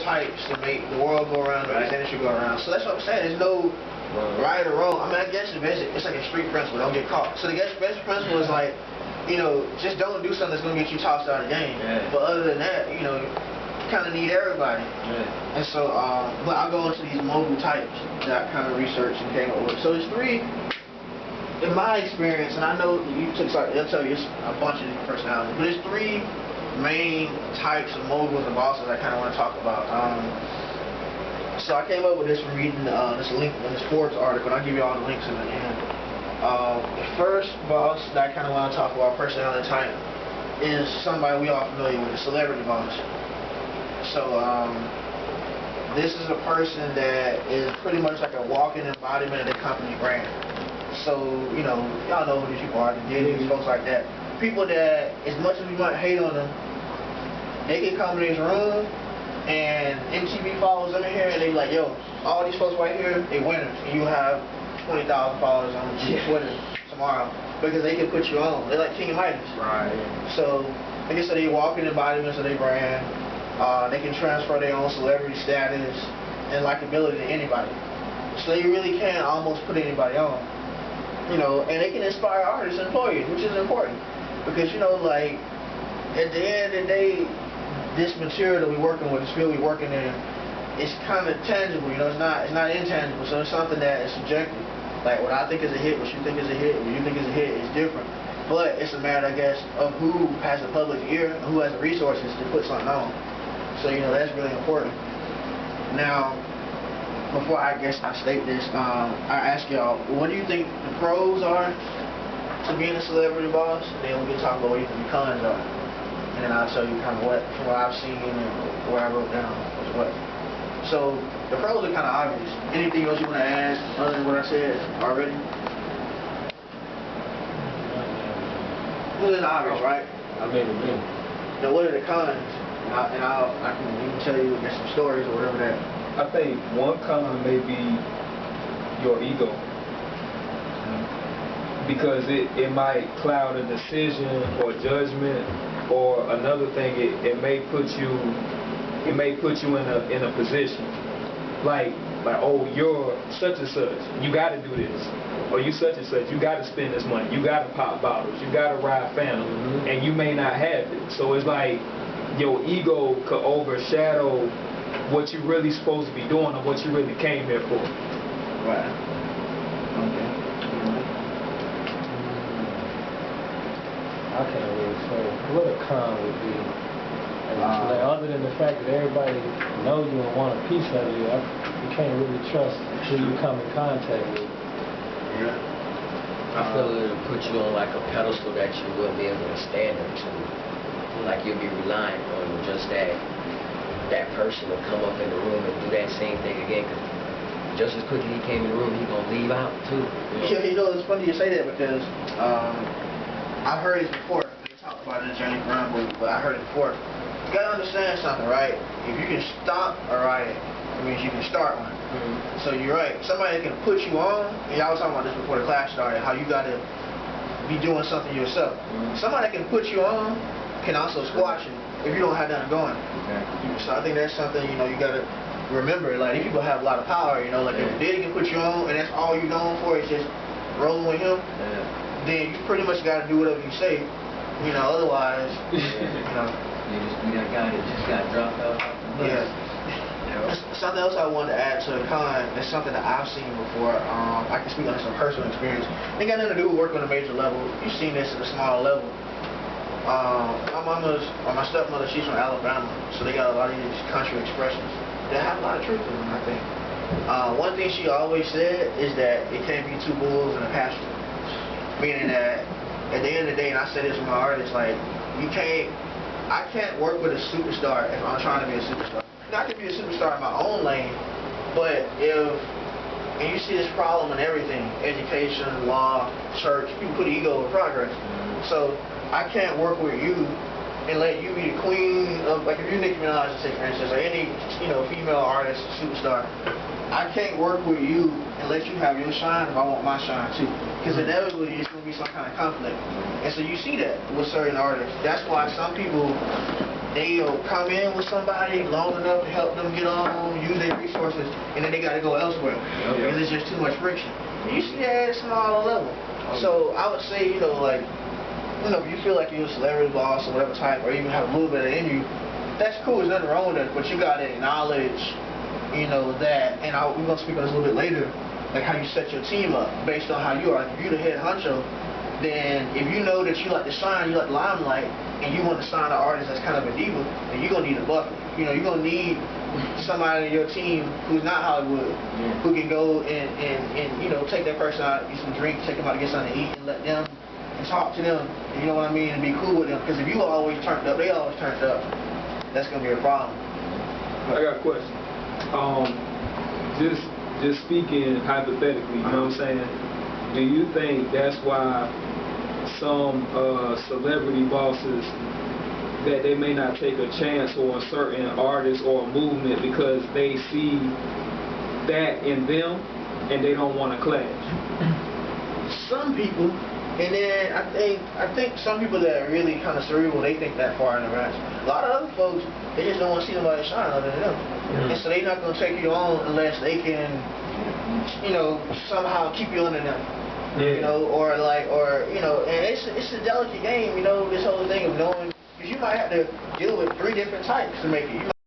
types to make the world go around, make this industry go around. So that's what I'm saying. There's no right or wrong. I mean, I guess it's like a street principle. Don't get caught. So the basic principle is like, you know, just don't do something that's going to get you tossed out of the game. Yeah. But other than that, you know, you kind of need everybody. Yeah. And so, but I'll go into these mogul types that I kind of researched and came up with. So there's three, in my experience, and I know you took, sorry, they'll tell you it's a bunch of different personalities, but there's three main types of moguls and bosses I kind of want to talk about. So I came up with this from reading this link in this Forbes article, and I'll give you all the links in the end. The first boss that I kind of want to talk about, personality type, is somebody we all familiar with, the celebrity boss. So this is a person that is pretty much like a walking embodiment of the company brand. So, you know, y'all know who these people are, the Diddy's, folks like that. People that, as much as we might hate on them, they can come in this room and MTV follows them in here and they be like, yo, all these folks right here, they winners. And you have 20,000 followers on Twitter tomorrow because they can put you on. They're like King Midas. Right. So, like I said, they walk in embodiments of their brand. They can transfer their own celebrity status and likability to anybody. So they really can almost put anybody on. You know, and they can inspire artists and employees, which is important. Because, you know, like, at the end of the day, this material that we're working with, this field we're working in, it's kind of tangible, you know, it's not intangible, so it's something that is subjective. Like, what I think is a hit, what you think is a hit, what you think is a hit is different. But it's a matter, I guess, of who has the public ear, and who has the resources to put something on. So, you know, that's really important. Now, before I state this, I ask y'all, what do you think the pros are to being a celebrity boss? And then we can talk about what you think the cons are. And then I'll tell you kind of what, from what I've seen and what I wrote down was what. So, the pros are kind of obvious. Anything else you want to add other than what I said already? Well, it's obvious, right? I mean, now, what are the cons? I can even tell you some stories or whatever that. I think one con may be your ego. Because it might cloud a decision or judgment, or another thing, it may put you in a position like oh, you're such and such, you got to do this, or you such and such, you got to spend this money, you got to pop bottles, you got to ride Phantom, and you may not have it. So it's like your ego could overshadow what you're really supposed to be doing or what you really came here for. Right. Okay. I can't really say what a con would be. Like, other than the fact that everybody knows you and want a piece of you, you can't really trust who you come in contact with. Yeah. I feel it'll put you on like a pedestal that you wouldn't be able to stand up to. Like you'll be relying on just that person to come up in the room and do that same thing again. Cause just as quickly he came in the room, he's gonna leave out too. You know, it's funny you say that because I've heard this before. They talk about it in Journey Rumble, but I heard it before. You gotta understand something, right? If you can stop a riot, it means you can start one. So you're right. Somebody can put you on, and y'all was talking about this before the class started, how you gotta be doing something yourself. Somebody that can put you on can also squash you if you don't have nothing going. So I think that's something, you know, you gotta remember. Like, these people have a lot of power, you know, like if Diddy can put you on and that's all you're known for is just rolling with him, then you pretty much gotta do whatever you say, you know, otherwise, you know. You just be that guy that just got dropped out. Yeah. Something else I wanted to add to the con, that's something that I've seen before. I can speak on some personal experience. It ain't got nothing to do with working on a major level. You've seen this at a smaller level. My stepmother, she's from Alabama, so they got a lot of these country expressions that have a lot of truth in them, I think. One thing she always said is that it can't be two bulls in a pasture. Meaning that at the end of the day, and I say this with my artists, like, I can't work with a superstar if I'm trying to be a superstar. Now, I can be a superstar in my own lane, but and you see this problem in everything, education, law, church, people put ego over progress. So I can't work with you and let you be the queen of, like, if you're Nicki Minaj, say for instance, or any, you know, female artist, superstar, I can't work with you and let you have your shine if I want my shine too. Because inevitably it's going to be some kind of conflict. And so you see that with certain artists. That's why some people they'll come in with somebody long enough to help them get on, use their resources, and then they got to go elsewhere because it's just too much friction. You see that at a smaller level. So I would say, like, if you feel like you're a celebrity boss or whatever type, or even have a little bit of it in you, that's cool. There's nothing wrong with it, but you got to acknowledge, that, and we're going to speak on this a little bit later, like how you set your team up based on how you are. Like if you're the head honcho, then if you know that you like to shine, you like the limelight, and you want to sign an artist that's kind of a diva, then you're going to need a buffer. You're going to need somebody on your team who's not Hollywood, who can go and take that person out, get some drinks, take them out to get something to eat, and let them, and talk to them, you know what I mean, and be cool with them. Because if you always turned up, they always turned up, that's going to be a problem. I got a question. Just speaking hypothetically, you know what I'm saying? Do you think that's why some celebrity bosses, that they may not take a chance on a certain artist or a movement because they see that in them and they don't want to clash? Some people, and then I think some people that are really kind of cerebral, they think that far in advance. A lot of other folks, they just don't want to see nobody shine other than them. And so they're not going to take you on unless they can, somehow keep you under them. And it's a delicate game, this whole thing of knowing, because you might have to deal with 3 different types to make it.